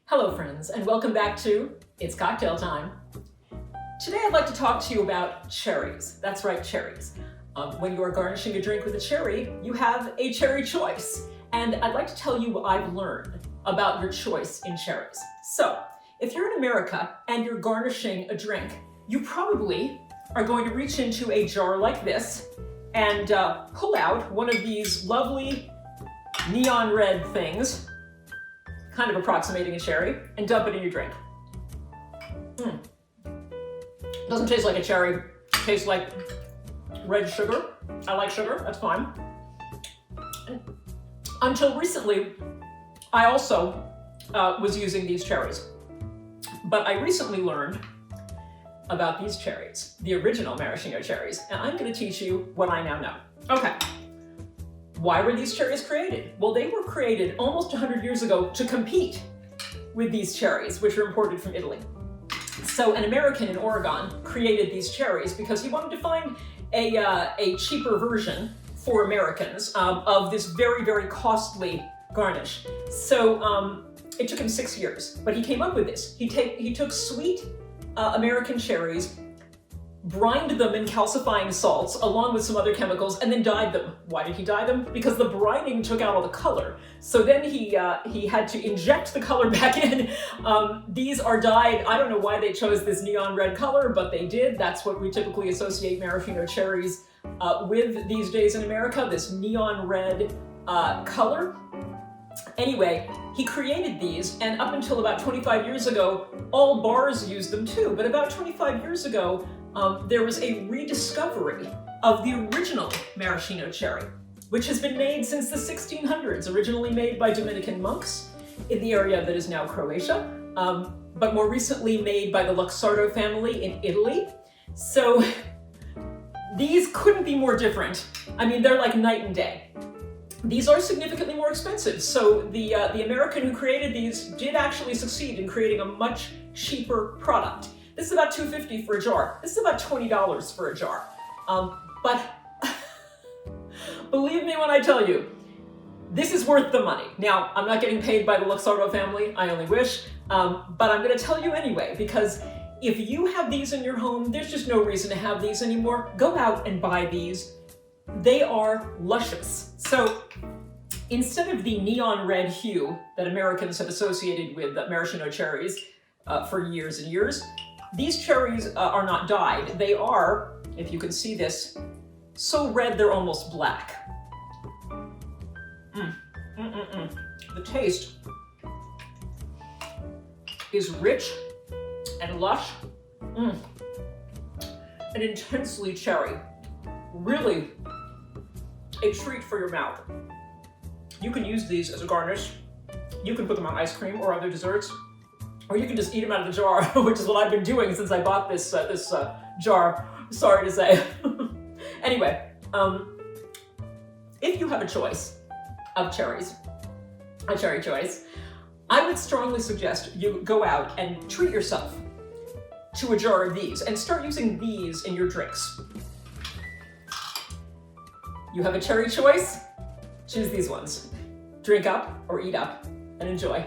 Hello friends, and welcome back to It's Cocktail Time. Today I'd like to talk to you about cherries. That's right, cherries. When you are garnishing a drink with a cherry, you have a cherry choice. And I'd like to tell you what I've learned about your choice in cherries. So, if you're in America and you're garnishing a drink, you probably are going to reach into a jar like this and pull out one of these lovely neon red things, kind of approximating a cherry, and dump it in your drink. Doesn't taste like a cherry, it tastes like red sugar. I like sugar, that's fine. Until recently, I also was using these cherries. But I recently learned about these cherries, the original maraschino cherries, and I'm going to teach you what I now know. Okay. Why were these cherries created? Well, they were created almost 100 years ago to compete with these cherries, which were imported from Italy. So an American in Oregon created these cherries because he wanted to find a cheaper version for Americans of this very, very costly garnish. So it took him 6 years, but he came up with this. He took sweet American cherries, brined them in calcifying salts along with some other chemicals, and then dyed them. Why did he dye them? Because the brining took out all the color. So then he had to inject the color back in. These are dyed, I don't know why they chose this neon red color, but they did. That's what we typically associate maraschino cherries with these days in America, this neon red color. Anyway, he created these, and up until about 25 years ago, all bars used them too. But about 25 years ago, there was a rediscovery of the original maraschino cherry, which has been made since the 1600s, originally made by Dominican monks in the area that is now Croatia, but more recently made by the Luxardo family in Italy. So these couldn't be more different. I mean, they're like night and day. These are significantly more expensive, so the American who created these did actually succeed in creating a much cheaper product. This is about $2.50 for a jar. This is about $20 for a jar. But believe me when I tell you, this is worth the money. Now, I'm not getting paid by the Luxardo family, I only wish, but I'm gonna tell you anyway, because if you have these in your home, there's just no reason to have these anymore. Go out and buy these. They are luscious. So instead of the neon red hue that Americans have associated with maraschino cherries for years and years, these cherries are not dyed. They are, if you can see this, so red they're almost black. The taste is rich and lush and intensely cherry. Really a treat for your mouth. You can use these as a garnish. You can put them on ice cream or other desserts, or you can just eat them out of the jar, which is what I've been doing since I bought this jar, sorry to say. Anyway, if you have a choice of cherries, a cherry choice, I would strongly suggest you go out and treat yourself to a jar of these and start using these in your drinks. You have a cherry choice, choose these ones. Drink up or eat up and enjoy.